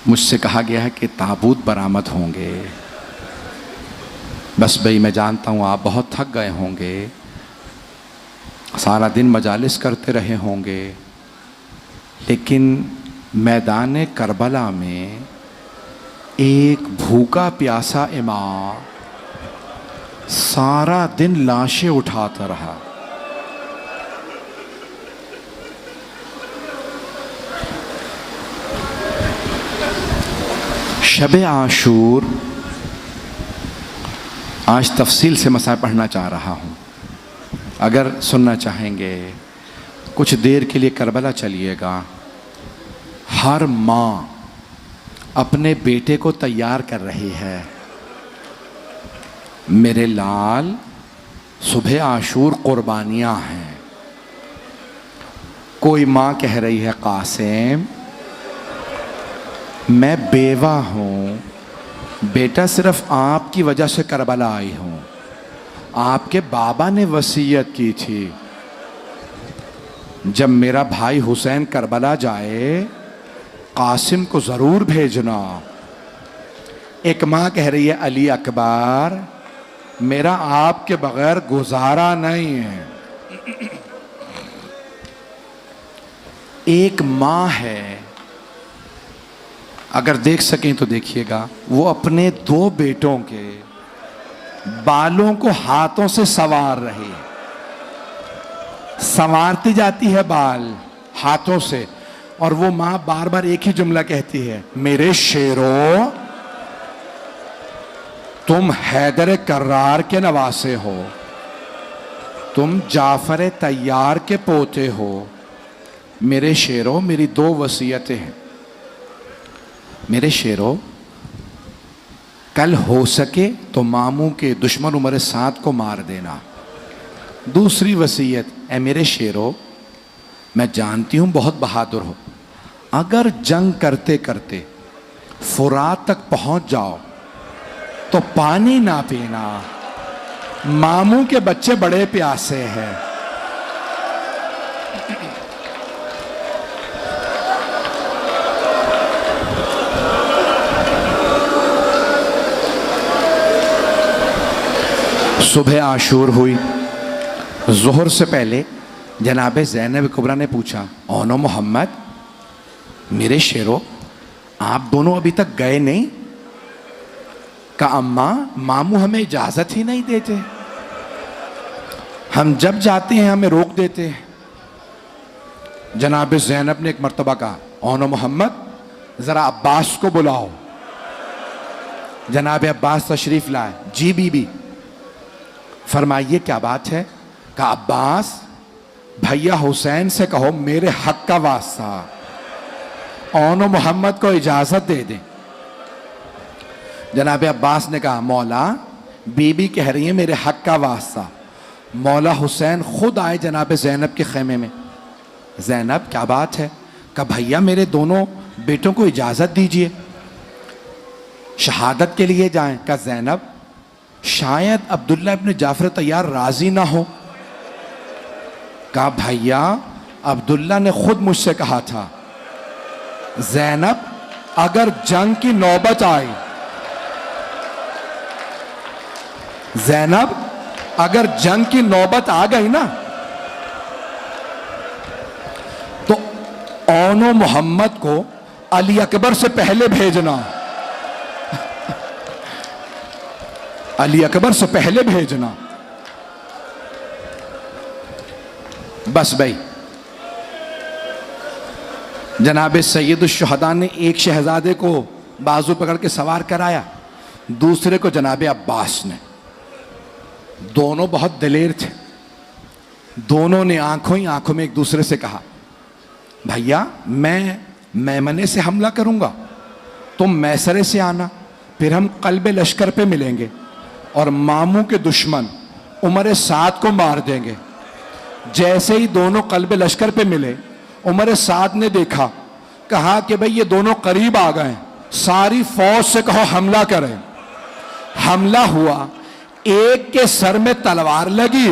मुझसे कहा गया है कि ताबूत बरामद होंगे। बस भाई मैं जानता हूँ आप बहुत थक गए होंगे, सारा दिन मजालिस करते रहे होंगे, लेकिन मैदान करबला में एक भूखा प्यासा इमाम सारा दिन लाशें उठाता रहा। शब आशूर आज तफसील से मसाइल पढ़ना चाह रहा हूँ। अगर सुनना चाहेंगे कुछ देर के लिए करबला चलिएगा। हर माँ अपने बेटे को तैयार कर रही है। मेरे लाल, सुबह आशूर कुर्बानियाँ हैं। कोई माँ कह रही है कासिम मैं बेवा हूँ, बेटा सिर्फ आपकी वजह से करबला आई हूँ, आपके बाबा ने वसीयत की थी जब मेरा भाई हुसैन करबला जाए कासिम को ज़रूर भेजना। एक माँ कह रही है अली अकबर मेरा आपके बगैर गुजारा नहीं है। एक माँ है, अगर देख सकें तो देखिएगा, वो अपने दो बेटों के बालों को हाथों से संवार रही है। संवारती जाती है बाल हाथों से, और वो माँ बार बार एक ही जुमला कहती है मेरे शेरों तुम हैदर कर्रार के नवासे हो, तुम जाफर तैयार के पोते हो। मेरे शेरों मेरी दो वसीयतें हैं। मेरे शेरों कल हो सके तो मामू के दुश्मन उमर साद को मार देना। दूसरी वसीयत, ऐ मेरे शेरों मैं जानती हूँ बहुत बहादुर हो, अगर जंग करते करते फुरात तक पहुँच जाओ तो पानी ना पीना, मामू के बच्चे बड़े प्यासे हैं। सुबह आशूर हुई। ज़ोहर से पहले जनाब ज़ैनब कुबरा ने पूछा ओनो मोहम्मद मेरे शेरों आप दोनों अभी तक गए नहीं? कहा अम्मा मामू हमें इजाज़त ही नहीं देते, हम जब जाते हैं हमें रोक देते हैं। जनाब ज़ैनब ने एक मर्तबा कहा ओनो मोहम्मद ज़रा अब्बास को बुलाओ। जनाब अब्बास तशरीफ़ लाए। जी बीबी फरमाइए क्या बात है? कहा अब्बास भैया हुसैन से कहो मेरे हक का वास्ता ओनो मोहम्मद को इजाज़त दे दें। जनाब अब्बास ने कहा मौला बीबी कह रही है मेरे हक का वास्ता। मौला हुसैन खुद आए जनाब ज़ैनब के खेमे में। ज़ैनब क्या बात है? कहा भैया मेरे दोनों बेटों को इजाज़त दीजिए, शहादत के लिए जाएं। कहा ज़ैनब शायद अब्दुल्ला इब्न जाफर तैयार राजी ना हो। कहा भैया अब्दुल्ला ने खुद मुझसे कहा था ज़ैनब अगर जंग की नौबत आई, ज़ैनब अगर जंग की नौबत आ गई ना तो ओनो मोहम्मद को अली अकबर से पहले भेजना, अली अकबर से पहले भेजना। बस भाई जनाब सैयदुश्शुहदा ने एक शहजादे को बाजू पकड़ के सवार कराया, दूसरे को जनाब अब्बास ने। दोनों बहुत दिलेर थे। दोनों ने आंखों ही आंखों में एक दूसरे से कहा भैया मैं मैमने से हमला करूंगा, तुम मैसरे से आना, फिर हम कल्बे लश्कर पे मिलेंगे और मामू के दुश्मन उमर साद को मार देंगे। जैसे ही दोनों कल्बे लश्कर पे मिले उमर साद ने देखा, कहा कि भाई ये दोनों करीब आ गए, सारी फौज से कहो हमला करें। हमला हुआ, एक के सर में तलवार लगी,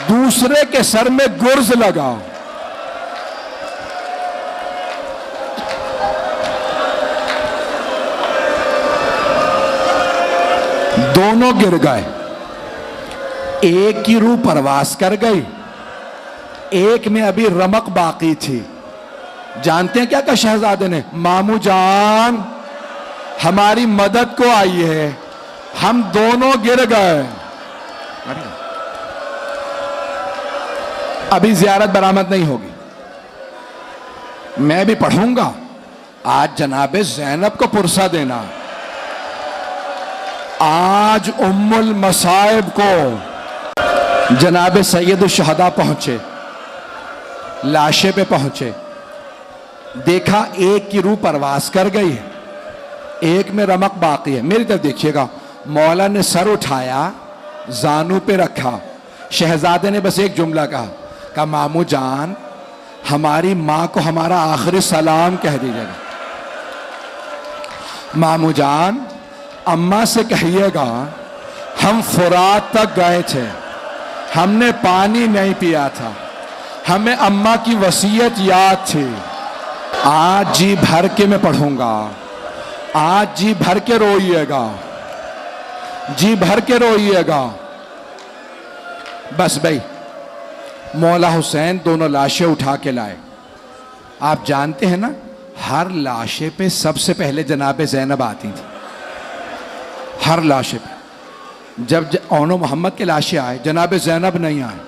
दूसरे के सर में गुर्ज लगा। दोनों गिर गए। एक की रूह परवास कर गई, एक में अभी रमक बाकी थी। जानते हैं क्या कहा शहजादे ने? मामू जान हमारी मदद को आई है, हम दोनों गिर गए। अभी जियारत बरामद नहीं होगी, मैं भी पढ़ूंगा। आज जनाबे ज़ैनब को पुरसा देना, आज उम्मुल मसाइब को जनाबे सैयद शुहदा पहुंचे, लाशे पे पहुंचे, देखा एक की रूह परवास कर गई है, एक में रमक बाकी है। मेरी तरफ देखिएगा, मौला ने सर उठाया, जानू पे रखा, शहजादे ने बस एक जुमला कहा मामू जान हमारी माँ को हमारा आखिरी सलाम कह दीजिएगा। मामू जान अम्मा से कहिएगा हम फुरात तक गए थे, हमने पानी नहीं पिया था, हमें अम्मा की वसीयत याद थी। आज जी भर के मैं पढ़ूंगा, आज जी भर के रोइएगा, जी भर के रोइएगा। बस भाई मौला हुसैन दोनों लाशें उठा के लाए। आप जानते हैं ना, हर लाशे पे सबसे पहले जनाबे ज़ैनब आती थी, हर लाशे पे। जब ओनो मोहम्मद के लाशें आए, जनाबे ज़ैनब नहीं आए।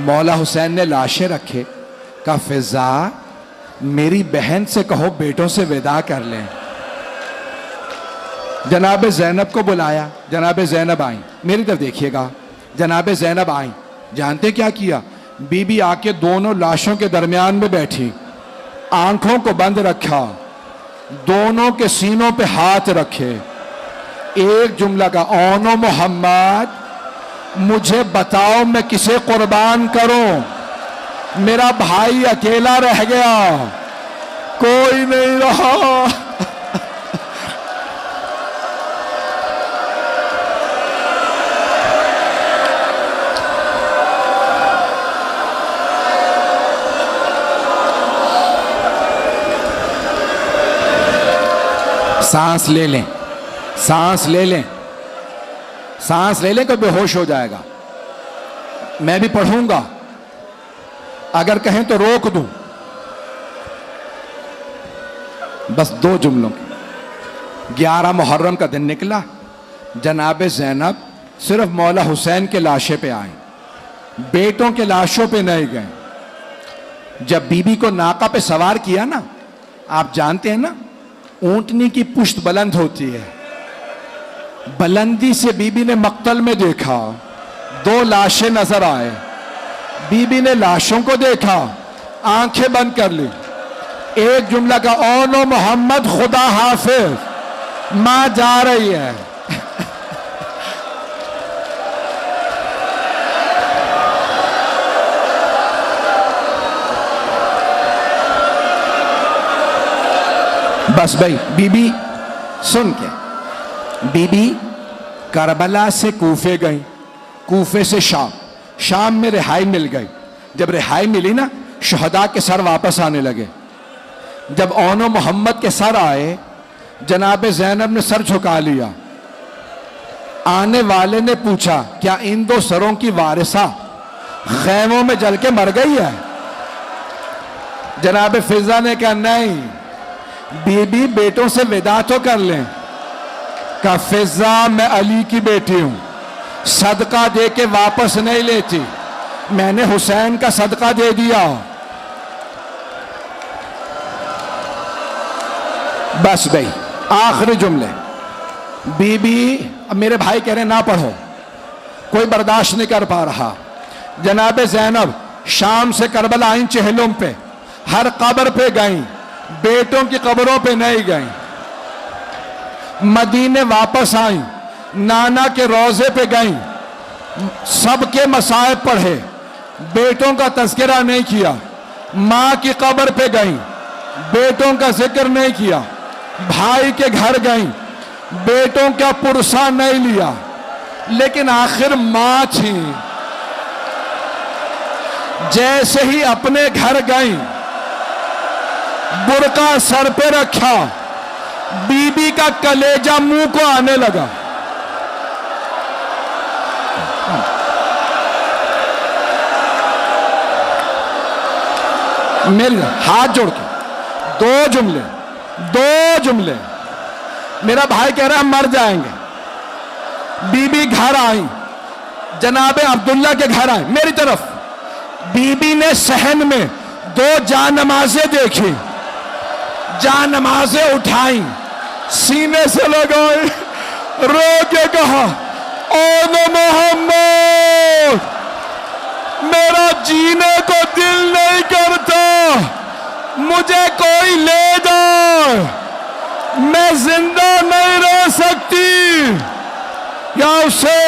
मौला हुसैन ने लाशें रखे, कहा फिजा मेरी बहन से कहो बेटों से विदा कर लें। जनाबे ज़ैनब को बुलाया, जनाबे ज़ैनब आई। मेरी तरफ देखिएगा, जनाबे ज़ैनब आई। जानते क्या किया? बीबी आके दोनों लाशों के दरमियान में बैठी, आंखों को बंद रखा, दोनों के सीनों पे हाथ रखे, एक जुमला का ओनो मोहम्मद मुझे बताओ मैं किसे कुर्बान करूं, मेरा भाई अकेला रह गया, कोई नहीं रहा। सांस ले लें, सांस ले लें, सांस ले लें, कोई बेहोश हो जाएगा। मैं भी पढ़ूंगा, अगर कहें तो रोक दूं। बस दो जुमलों की। 11 मुहर्रम का दिन निकला, जनाबे ज़ैनब सिर्फ मौला हुसैन के लाशे पे आए, बेटों के लाशों पे नहीं गए। जब बीबी को नाका पे सवार किया ना, आप जानते हैं ना ऊंटनी की पुश्त बुलंद होती है, बुलंदी से बीबी ने मक्तल में देखा, 2 लाशें नजर आए। बीबी ने लाशों को देखा, आंखें बंद कर ली, एक जुमला का ओनो मोहम्मद खुदा हाफिज, मां जा रही है। बस भाई बीबी सुन के, बीबी करबला से कूफे गई, कूफे से शाम, शाम में रिहाई मिल गई। जब रिहाई मिली ना, शुहदा के सर वापस आने लगे। जब ओनो मोहम्मद के सर आए, जनाबे ज़ैनब ने सर झुका लिया। आने वाले ने पूछा क्या इन 2 सरों की वारिसा खैमों में जल के मर गई है? जनाबे फिजा ने कहा नहीं, बीबी बेटों से विदा तो कर लें। का फिजा मैं अली की बेटी हूं, सदका दे के वापस नहीं लेती, मैंने हुसैन का सदका दे दिया। बस भाई आखिरी जुमले। बीबी, अब मेरे भाई कह रहे ना पढ़ो, कोई बर्दाश्त नहीं कर पा रहा। जनाबे ज़ैनब शाम से करबला आई, चहलों पे, हर कब्र पे गई, बेटों की कब्रों पे नहीं गई। मदीने वापस आई, नाना के रोजे पे गई, सबके मसाइब पढ़े, बेटों का तज़किरा नहीं किया। माँ की कब्र पे गई, बेटों का जिक्र नहीं किया। भाई के घर गई, बेटों का पुरसा नहीं लिया। लेकिन आखिर माँ थी, जैसे ही अपने घर गई, बुरका सर पे रखा, बीबी का कलेजा मुंह को आने लगा। मेरे हाथ जोड़ के दो जुमले। मेरा भाई कह रहा है हम मर जाएंगे। बीबी घर आई, जनाबे अब्दुल्ला के घर आई मेरी तरफ। बीबी ने सहन में 2 जानमाज़ें देखी, जानमाज़ें उठाई, सीने से लगाई, रो के कहा ओ मोहम्मद, मेरा जीने को दिल नहीं करता, मुझे कोई ले जाए, मैं जिंदा नहीं रह सकती। या उसे